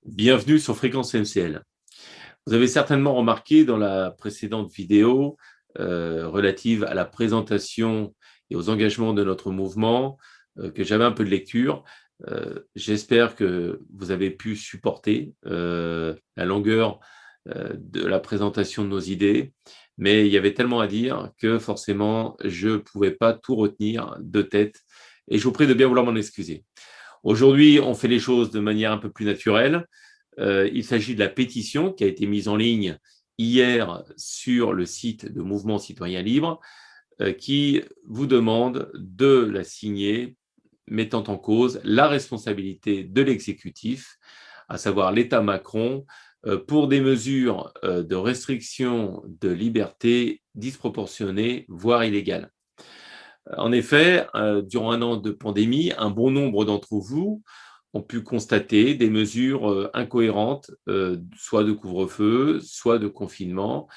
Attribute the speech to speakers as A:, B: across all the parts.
A: Bienvenue sur Fréquence MCL. Vous avez certainement remarqué dans la précédente vidéo relative à la présentation et aux engagements de notre mouvement que j'avais un peu de lecture. J'espère que vous avez pu supporter la longueur de la présentation de nos idées, mais il y avait tellement à dire que forcément je ne pouvais pas tout retenir de tête et je vous prie de bien vouloir m'en excuser. Aujourd'hui, on fait les choses de manière un peu plus naturelle. Il s'agit de la pétition qui a été mise en ligne hier sur le site de Mouvement Citoyen Libre, qui vous demande de la signer, mettant en cause la responsabilité de l'exécutif, à savoir l'État Macron, pour des mesures de restriction de liberté disproportionnées, voire illégales. En effet, durant un an de pandémie, un bon nombre d'entre vous ont pu constater des mesures incohérentes, soit de couvre-feu, soit de confinement,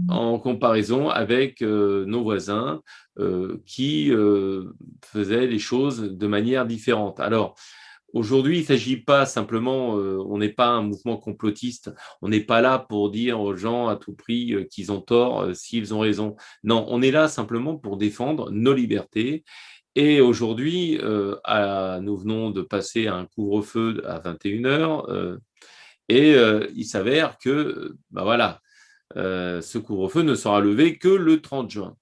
A: en comparaison avec nos voisins qui faisaient les choses de manière différente. Alors, aujourd'hui, il ne s'agit pas simplement, on n'est pas un mouvement complotiste, on n'est pas là pour dire aux gens à tout prix qu'ils ont tort s'ils ont raison. Non, on est là simplement pour défendre nos libertés. Et aujourd'hui, nous venons de passer à un couvre-feu à 21 heures et il s'avère que voilà, ce couvre-feu ne sera levé que le 30 juin.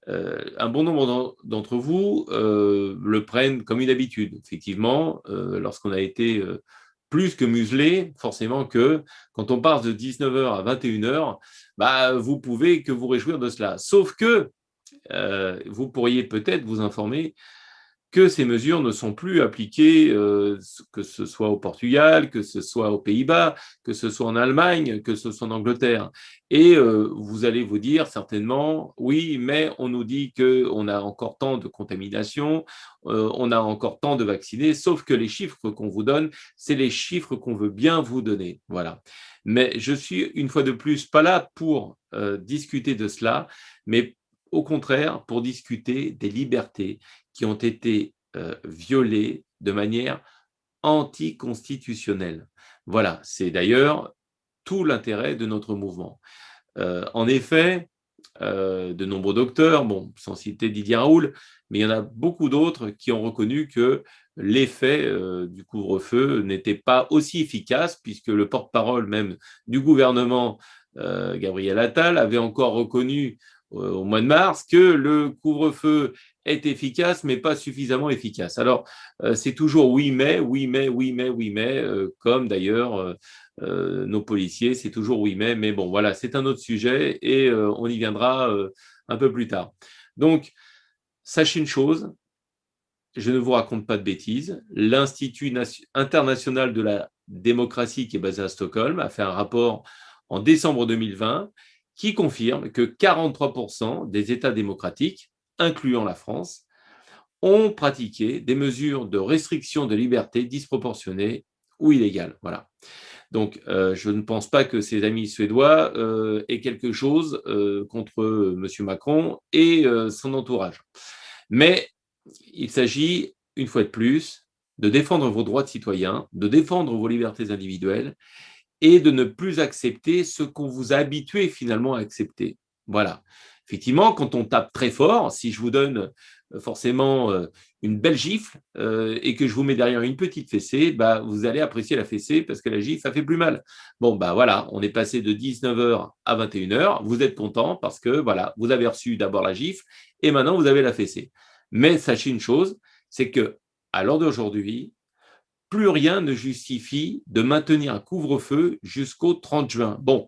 A: Un bon nombre d'entre vous le prennent comme une habitude. Effectivement, lorsqu'on a été plus que muselé, forcément que quand on passe de 19 heures à 21 heures, vous pouvez que vous réjouir de cela. Sauf que vous pourriez peut-être vous informer que ces mesures ne sont plus appliquées, que ce soit au Portugal, que ce soit aux Pays-Bas, que ce soit en Allemagne, que ce soit en Angleterre. Et vous allez vous dire certainement, oui, mais on nous dit qu'on a encore tant de contamination, on a encore tant de vaccinés, sauf que les chiffres qu'on vous donne, c'est les chiffres qu'on veut bien vous donner. Voilà. Mais je suis une fois de plus pas là pour discuter de cela, mais au contraire pour discuter des libertés qui ont été violées de manière anticonstitutionnelle. Voilà, c'est d'ailleurs tout l'intérêt de notre mouvement. En effet, de nombreux docteurs, bon, sans citer Didier Raoult, mais il y en a beaucoup d'autres qui ont reconnu que l'effet du couvre-feu n'était pas aussi efficace, puisque le porte-parole même du gouvernement, Gabriel Attal, avait encore reconnu au mois de mars que le couvre-feu est efficace, mais pas suffisamment efficace. Alors, c'est toujours oui, mais, oui, mais, oui, mais, oui, mais, comme d'ailleurs nos policiers, c'est toujours oui, mais bon, voilà, c'est un autre sujet et on y viendra un peu plus tard. Donc, sachez une chose, je ne vous raconte pas de bêtises. L'Institut international de la démocratie, qui est basé à Stockholm, a fait un rapport en décembre 2020 qui confirme que 43% des États démocratiques, incluant la France, ont pratiqué des mesures de restriction de liberté disproportionnées ou illégales. Voilà. Donc, je ne pense pas que ces amis suédois aient quelque chose contre M. Macron et son entourage. Mais il s'agit, une fois de plus, de défendre vos droits de citoyen, de défendre vos libertés individuelles et de ne plus accepter ce qu'on vous a habitué finalement à accepter. Voilà. Effectivement, quand on tape très fort, si je vous donne forcément une belle gifle et que je vous mets derrière une petite fessée, vous allez apprécier la fessée parce que la gifle, ça fait plus mal. Bon, voilà, on est passé de 19 heures à 21 heures. Vous êtes content parce que voilà, vous avez reçu d'abord la gifle et maintenant vous avez la fessée. Mais sachez une chose, c'est que à l'heure d'aujourd'hui, plus rien ne justifie de maintenir un couvre-feu jusqu'au 30 juin. Bon,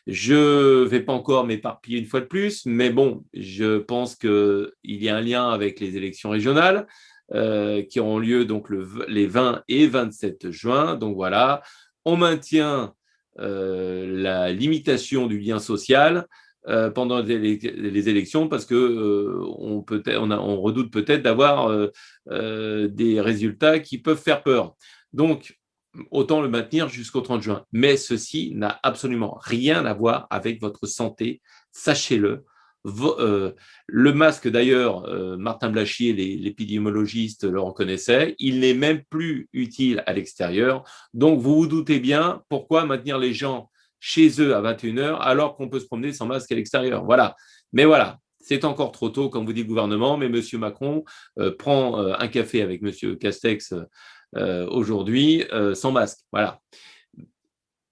A: je ne vais pas encore m'éparpiller une fois de plus, mais bon, je pense qu'il y a un lien avec les élections régionales qui auront lieu donc les 20 et 27 juin. Donc voilà, on maintient la limitation du lien social pendant les élections parce que on redoute peut-être d'avoir des résultats qui peuvent faire peur. Donc, autant le maintenir jusqu'au 30 juin. Mais ceci n'a absolument rien à voir avec votre santé, sachez-le. Le masque, d'ailleurs, Martin Blachier, l'épidémiologiste, le reconnaissait, il n'est même plus utile à l'extérieur. Donc, vous vous doutez bien pourquoi maintenir les gens chez eux à 21h alors qu'on peut se promener sans masque à l'extérieur. Voilà. Mais voilà, c'est encore trop tôt, comme vous dit le gouvernement, mais M. Macron prend un café avec M. Castex aujourd'hui sans masque. Voilà.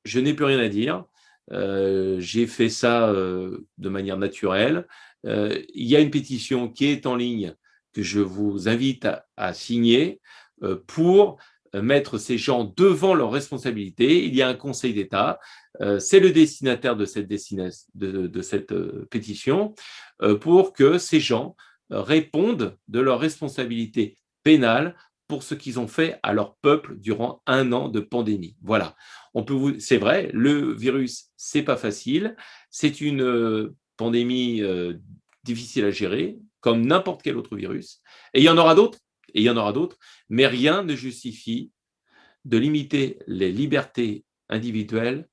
A: Je n'ai plus rien à dire. J'ai fait ça de manière naturelle. Il y a une pétition qui est en ligne que je vous invite à signer pour mettre ces gens devant leurs responsabilités. Il y a un conseil d'État. C'est le destinataire de cette pétition pour que ces gens répondent de leurs responsabilités pénales pour ce qu'ils ont fait à leur peuple durant 1 an de pandémie. Voilà. C'est vrai, le virus, c'est pas facile. C'est une pandémie difficile à gérer, comme n'importe quel autre virus. Et il y en aura d'autres, et il y en aura d'autres, mais rien ne justifie de limiter les libertés individuelles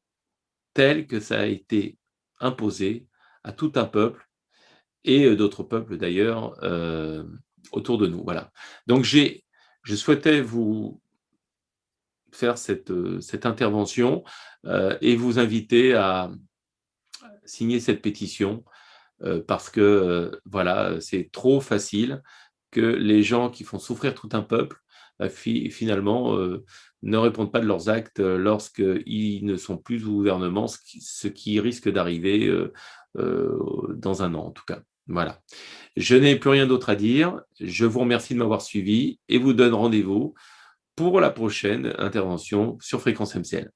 A: telles que ça a été imposé à tout un peuple et d'autres peuples d'ailleurs autour de nous. Voilà. Donc je souhaitais vous faire cette intervention et vous inviter à signer cette pétition parce que voilà, c'est trop facile que les gens qui font souffrir tout un peuple finalement ne répondent pas de leurs actes lorsqu'ils ne sont plus au gouvernement, ce qui risque d'arriver dans 1 an en tout cas. Voilà. Je n'ai plus rien d'autre à dire. Je vous remercie de m'avoir suivi et vous donne rendez-vous pour la prochaine intervention sur Fréquence MCL.